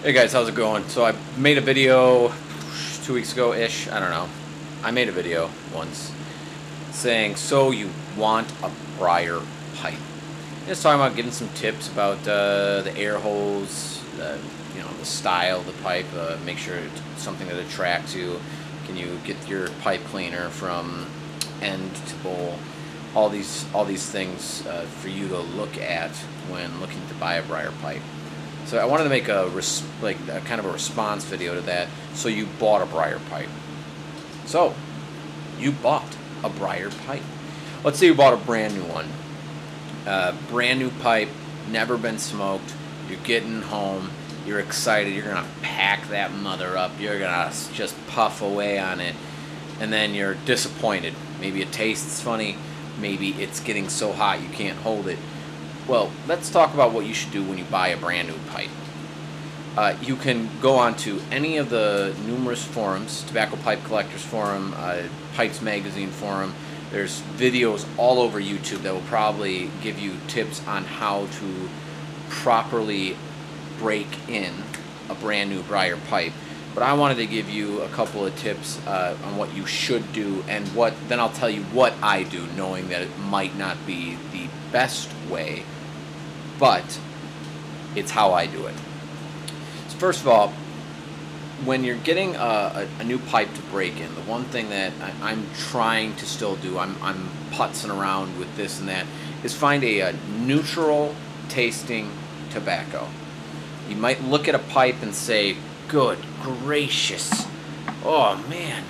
Hey guys, how's it going? So I made a video 2 weeks ago-ish, I don't know. I made a video once saying, so you want a Briar pipe. Just talking about getting some tips about the air holes, the style of the pipe, make sure it's something that attracts you. Can you get your pipe cleaner from end to bowl? All these things for you to look at when looking to buy a Briar pipe. So I wanted to make a kind of a response video to that. So you bought a Briar pipe. So you bought a Briar pipe. Let's say you bought a brand new one. Brand new pipe, never been smoked. You're getting home. You're excited. You're gonna pack that mother up. You're gonna just puff away on it, and then you're disappointed. Maybe it tastes funny. Maybe it's getting so hot you can't hold it. Well, let's talk about what you should do when you buy a brand new pipe. You can go on to any of the numerous forums, Tobacco Pipe Collectors Forum, Pipes Magazine Forum. There's videos all over YouTube that will probably give you tips on how to properly break in a brand new Briar pipe. But I wanted to give you a couple of tips on what you should do, and then I'll tell you what I do, knowing that it might not be the best way, but it's how I do it. So first of all, when you're getting a new pipe to break in, the one thing that I'm trying to still do, I'm putzing around with this and that, is find a neutral tasting tobacco. You might look at a pipe and say, good gracious, oh man,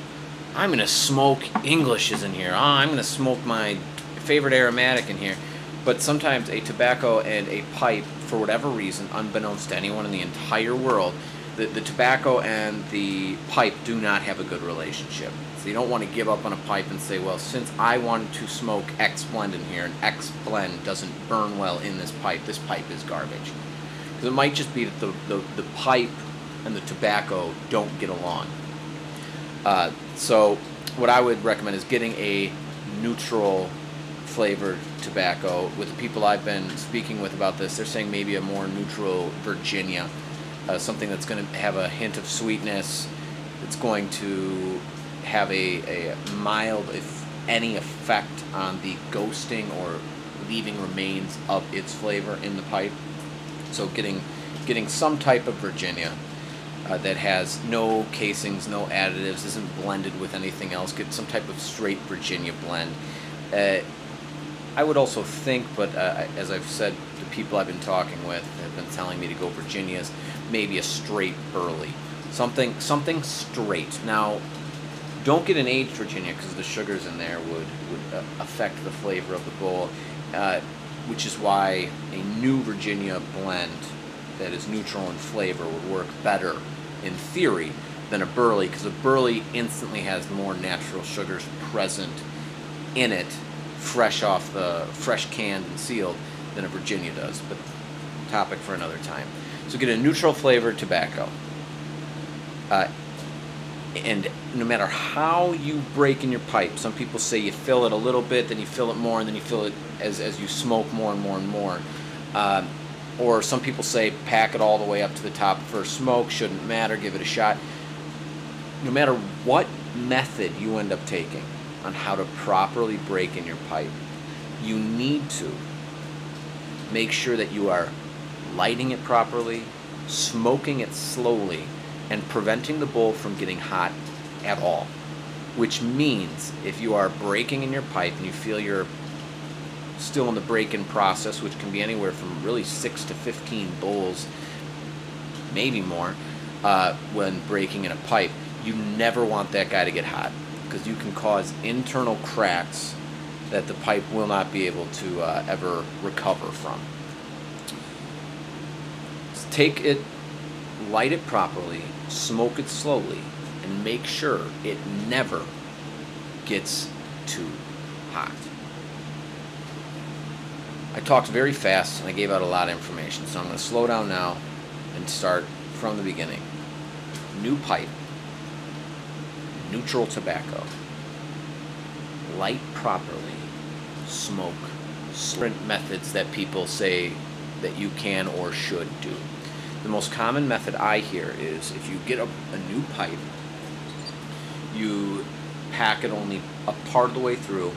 I'm going to smoke Englishes in here. I'm going to smoke my favorite aromatic in here. But sometimes a tobacco and a pipe, for whatever reason, unbeknownst to anyone in the entire world, the tobacco and the pipe do not have a good relationship. So you don't want to give up on a pipe and say, well, since I wanted to smoke X blend in here and X blend doesn't burn well in this pipe is garbage. Because it might just be that the pipe and the tobacco don't get along. So what I would recommend is getting a neutral flavored tobacco. With the people I've been speaking with about this, they're saying maybe a more neutral Virginia, something that's going to have a hint of sweetness. It's going to have a mild, if any, effect on the ghosting or leaving remains of its flavor in the pipe. So getting some type of Virginia that has no casings, no additives, isn't blended with anything else. Get some type of straight Virginia blend. I would also think, but as I've said, the people I've been talking with have been telling me to go Virginias, maybe a straight burley, something straight. Now, don't get an aged Virginia because the sugars in there would affect the flavor of the bowl, which is why a new Virginia blend that is neutral in flavor would work better in theory than a burley, because a burley instantly has more natural sugars present in it, fresh canned and sealed, than a Virginia does. But topic for another time. So get a neutral flavored tobacco, and no matter how you break in your pipe, some people say you fill it a little bit, then you fill it more, and then you fill it as you smoke more and more and more. Or some people say pack it all the way up to the top first smoke, shouldn't matter, give it a shot. No matter what method you end up taking on how to properly break in your pipe, you need to make sure that you are lighting it properly, smoking it slowly, and preventing the bowl from getting hot at all. Which means if you are breaking in your pipe and you feel you're still in the break-in process, which can be anywhere from really 6 to 15 bowls, maybe more, when breaking in a pipe, you never want that guy to get hot, because you can cause internal cracks that the pipe will not be able to ever recover from. So take it, light it properly, smoke it slowly, and make sure it never gets too hot. I talked very fast and I gave out a lot of information, so I'm going to slow down now and start from the beginning. New pipe, neutral tobacco, light properly, smoke. Different methods that people say that you can or should do. The most common method I hear is if you get a new pipe, you pack it only a part of the way through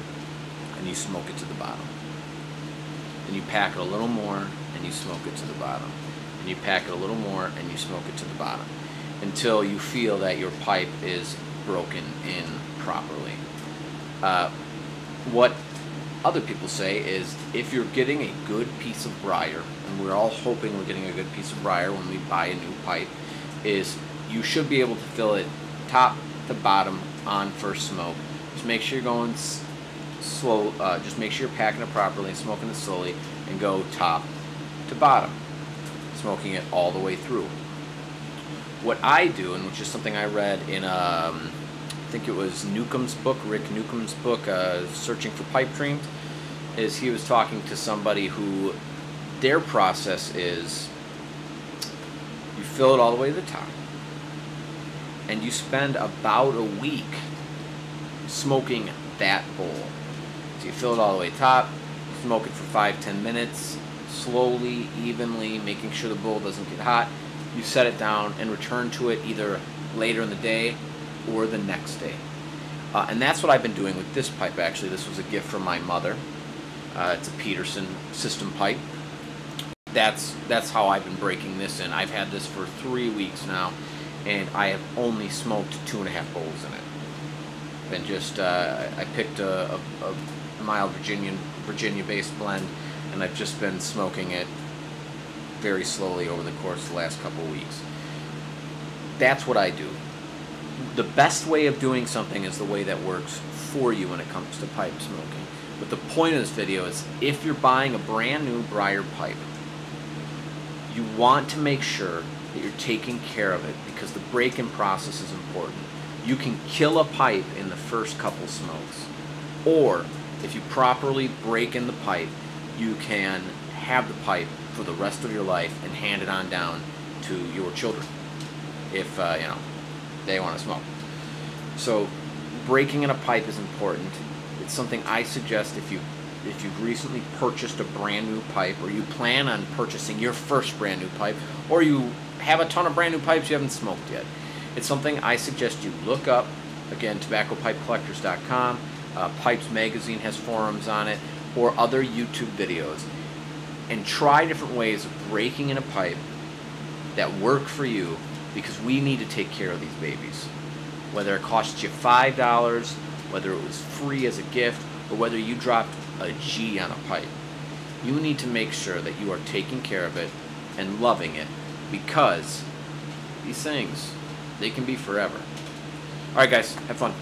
and you smoke it to the bottom. Then you pack it a little more and you smoke it to the bottom. And you pack it a little more and you smoke it to the bottom until you feel that your pipe is broken in properly. What other people say is if you're getting a good piece of briar, and we're all hoping we're getting a good piece of briar when we buy a new pipe, is you should be able to fill it top to bottom on first smoke. Just make sure you're going slow, just make sure you're packing it properly and smoking it slowly, and go top to bottom, smoking it all the way through. What I do, and which is something I read in I think it was Newcomb's book, Rick Newcomb's book, Searching for Pipe Dreams, is he was talking to somebody who their process is you fill it all the way to the top and you spend about a week smoking that bowl. So you fill it all the way top, smoke it for 5-10 minutes, slowly, evenly, making sure the bowl doesn't get hot. You set it down and return to it either later in the day or the next day. And that's what I've been doing with this pipe, actually. This was a gift from my mother. It's a Peterson system pipe. That's how I've been breaking this in. I've had this for 3 weeks now, and I have only smoked 2.5 bowls in it. And just, I picked a mild Virginia-based blend, and I've just been smoking it very slowly over the course of the last couple of weeks. That's what I do. The best way of doing something is the way that works for you when it comes to pipe smoking. But the point of this video is if you're buying a brand new briar pipe, you want to make sure that you're taking care of it because the break-in process is important. You can kill a pipe in the first couple smokes, or if you properly break in the pipe, you can have the pipe for the rest of your life and hand it on down to your children if you know, they want to smoke. So breaking in a pipe is important. It's something I suggest if you've recently purchased a brand new pipe, or you plan on purchasing your first brand new pipe, or you have a ton of brand new pipes you haven't smoked yet. It's something I suggest you look up. Again, tobaccopipecollectors.com. Pipes Magazine has forums on it, or other YouTube videos, and try different ways of breaking in a pipe that work for you, because we need to take care of these babies. Whether it costs you $5, whether it was free as a gift, or whether you dropped a G on a pipe, you need to make sure that you are taking care of it and loving it, because these things, they can be forever. Alright guys, have fun.